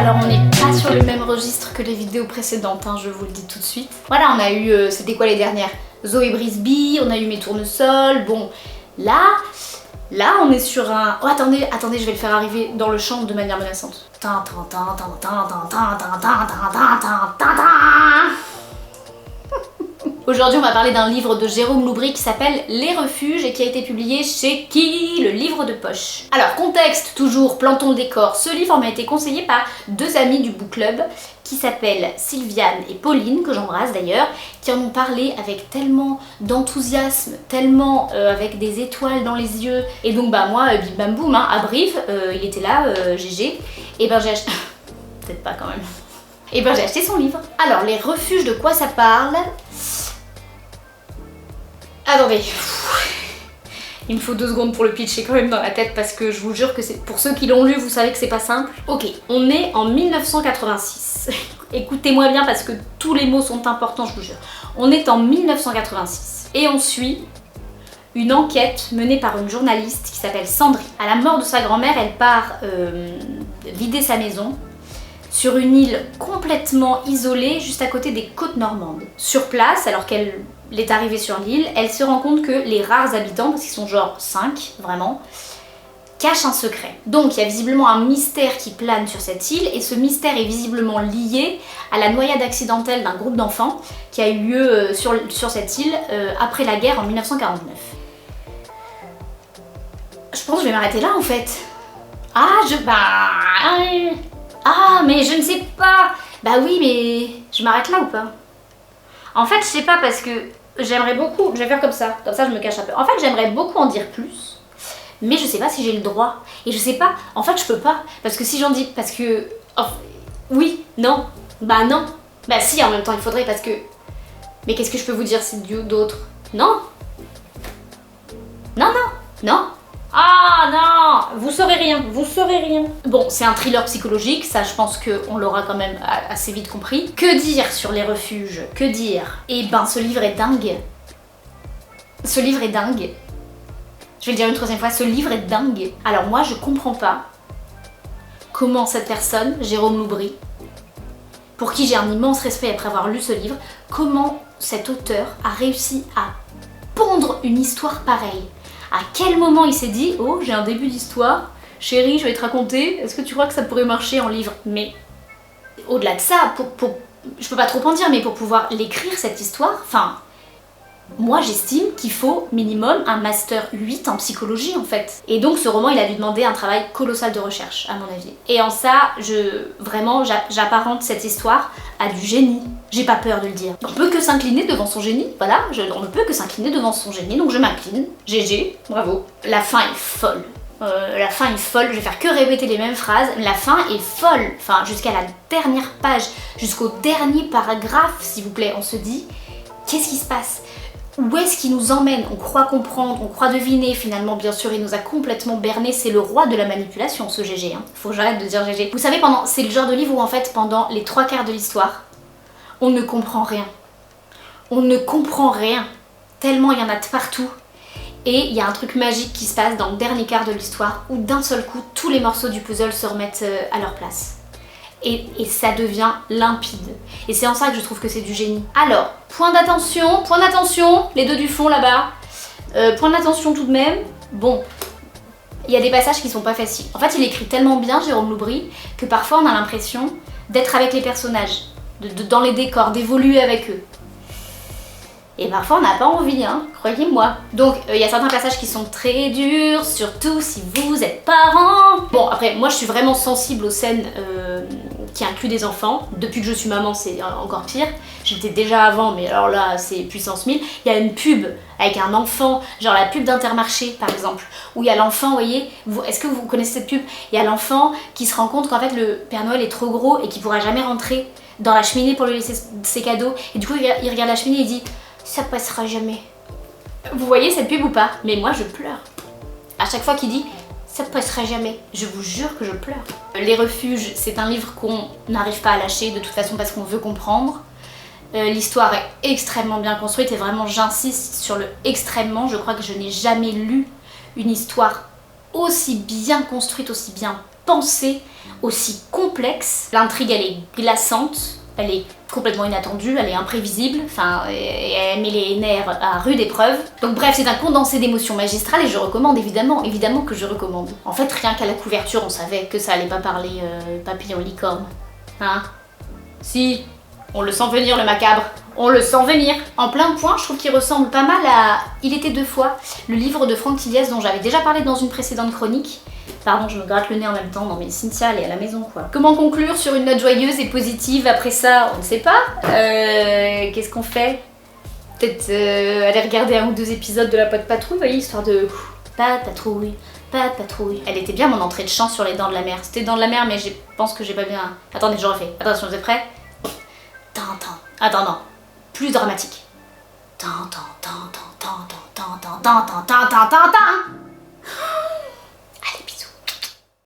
Alors on n'est pas sur le même registre que les vidéos précédentes, hein, je vous le dis tout de suite. Voilà, on a eu, c'était quoi les dernières? Zoé Brisby, on a eu Mes Tournesols, bon, là on est sur un... Oh attendez, je vais le faire arriver dans le champ de manière menaçante. Aujourd'hui, on va parler d'un livre de Jérôme Loubry qui s'appelle Les Refuges et qui a été publié chez qui? Le Livre de Poche. Alors, contexte, toujours, plantons le décor. Ce livre m'a été conseillé par deux amies du book club qui s'appellent Sylviane et Pauline, que j'embrasse d'ailleurs, qui en ont parlé avec tellement d'enthousiasme, tellement avec des étoiles dans les yeux. Et donc, bah moi, bim bam boum, hein, à Brive, il était là, GG, et ben j'ai acheté... Peut-être pas quand même. Et ben j'ai acheté son livre. Alors, Les Refuges, de quoi ça parle? Attendez, il me faut 2 secondes pour le pitcher quand même dans la tête parce que je vous jure que c'est pour ceux qui l'ont lu, vous savez que c'est pas simple. Ok, on est en 1986. Écoutez-moi bien parce que tous les mots sont importants, je vous jure. On est en 1986 et on suit une enquête menée par une journaliste qui s'appelle Sandrine. À la mort de sa grand-mère, elle part vider sa maison sur une île complètement isolée juste à côté des côtes normandes. Sur place, alors qu'elle est arrivée sur l'île, elle se rend compte que les rares habitants, parce qu'ils sont genre 5 vraiment, cachent un secret. Donc il y a visiblement un mystère qui plane sur cette île et ce mystère est visiblement lié à la noyade accidentelle d'un groupe d'enfants qui a eu lieu sur cette île après la guerre en 1949. Je pense que je vais m'arrêter là en fait. Ah, mais je ne sais pas. Bah oui, mais je m'arrête là ou pas? En fait, je sais pas parce que j'aimerais beaucoup, je vais faire comme ça je me cache un peu. En fait, j'aimerais beaucoup en dire plus, mais je sais pas si j'ai le droit. Et je sais pas, en fait, je peux pas. Parce que si j'en dis, parce que... Oh, oui, non, bah non. Bah si, en même temps, il faudrait parce que... Mais qu'est-ce que je peux vous dire d'autre? Non. Non. Ah non, vous saurez rien. Bon, c'est un thriller psychologique, ça je pense qu'on l'aura quand même assez vite compris. Que dire sur Les Refuges? Que dire? Eh ben, ce livre est dingue. Je vais le dire une troisième fois, ce livre est dingue. Alors moi, je comprends pas comment cette personne, Jérôme Loubry, pour qui j'ai un immense respect après avoir lu ce livre, comment cet auteur a réussi à pondre une histoire pareille. À quel moment il s'est dit « Oh, j'ai un début d'histoire, chérie, je vais te raconter, est-ce que tu crois que ça pourrait marcher en livre ?» Mais au-delà de ça, je peux pas trop en dire, mais pour pouvoir l'écrire cette histoire, enfin, moi j'estime qu'il faut minimum un master 8 en psychologie en fait. Et donc ce roman, il a dû demander un travail colossal de recherche, à mon avis. Et en ça, j'apparente cette histoire à du génie. J'ai pas peur de le dire. On peut que s'incliner devant son génie, voilà, on ne peut que s'incliner devant son génie, donc je m'incline. GG, bravo. La fin est folle. Je vais faire que répéter les mêmes phrases. La fin est folle. Enfin, jusqu'à la dernière page, jusqu'au dernier paragraphe, s'il vous plaît, on se dit, qu'est-ce qui se passe? Où est-ce qu'il nous emmène? On croit comprendre, on croit deviner, finalement, bien sûr, il nous a complètement berné. C'est le roi de la manipulation, ce GG. Hein. Faut que j'arrête de dire GG. Vous savez, c'est le genre de livre où, en fait, pendant les 3/4 de l'histoire, on ne comprend rien. On ne comprend rien. Tellement il y en a de partout. Et il y a un truc magique qui se passe dans le dernier quart de l'histoire où d'un seul coup, tous les morceaux du puzzle se remettent à leur place. Et ça devient limpide. Et c'est en ça que je trouve que c'est du génie. Alors, point d'attention, les deux du fond là-bas. Point d'attention tout de même. Bon, il y a des passages qui sont pas faciles. En fait, il écrit tellement bien, Jérôme Loubry, que parfois on a l'impression d'être avec les personnages. Dans les décors, d'évoluer avec eux. Et parfois on n'a pas envie, hein, croyez-moi. Donc il y a certains passages qui sont très durs, surtout si vous êtes parents. Bon, après, moi je suis vraiment sensible aux scènes qui incluent des enfants. Depuis que je suis maman, c'est encore pire. J'étais déjà avant, mais alors là, c'est puissance 1000. Il y a une pub avec un enfant, genre la pub d'Intermarché par exemple, où il y a l'enfant, vous voyez, est-ce que vous connaissez cette pub? Il y a l'enfant qui se rend compte qu'en fait le Père Noël est trop gros et qu'il pourra jamais rentrer dans la cheminée pour lui laisser ses cadeaux. Et du coup, il regarde la cheminée et il dit « ça passera jamais ». Vous voyez cette pub ou pas? Mais moi, je pleure. À chaque fois qu'il dit « ça passera jamais », je vous jure que je pleure. Les Refuges, c'est un livre qu'on n'arrive pas à lâcher de toute façon parce qu'on veut comprendre. L'histoire est extrêmement bien construite et vraiment j'insiste sur le extrêmement. Je crois que je n'ai jamais lu une histoire aussi bien construite, aussi bien pensée, aussi complexe. L'intrigue, elle est glaçante, elle est complètement inattendue, elle est imprévisible, enfin, et elle met les nerfs à rude épreuve. Donc bref, c'est un condensé d'émotions magistrales et je recommande, évidemment que je recommande. En fait, rien qu'à la couverture, on savait que ça allait pas parler papillon licorne. Hein? Si, on le sent venir le macabre. On le sent venir. En plein point, je trouve qu'il ressemble pas mal à Il était deux fois, le livre de Franck Tilliès dont j'avais déjà parlé dans une précédente chronique. Pardon, je me gratte le nez en même temps, non mais Cynthia, elle est à la maison quoi. Comment conclure sur une note joyeuse et positive après ça? On ne sait pas. Qu'est-ce qu'on fait? Peut-être aller regarder un ou deux épisodes de la Pas de Patrouille, vous voyez, histoire de... Pas de patrouille, pas de patrouille. Elle était bien mon entrée de chant sur les Dents de la Mer. C'était Dents de la Mer, mais je pense que j'ai pas bien... Attendez, je refais. Attention, vous êtes prêts? Attends, non. Plus dramatique. Tan, tan, tan, tan, tan, tan, tan, tan, tan, tan, tan, tan, tan.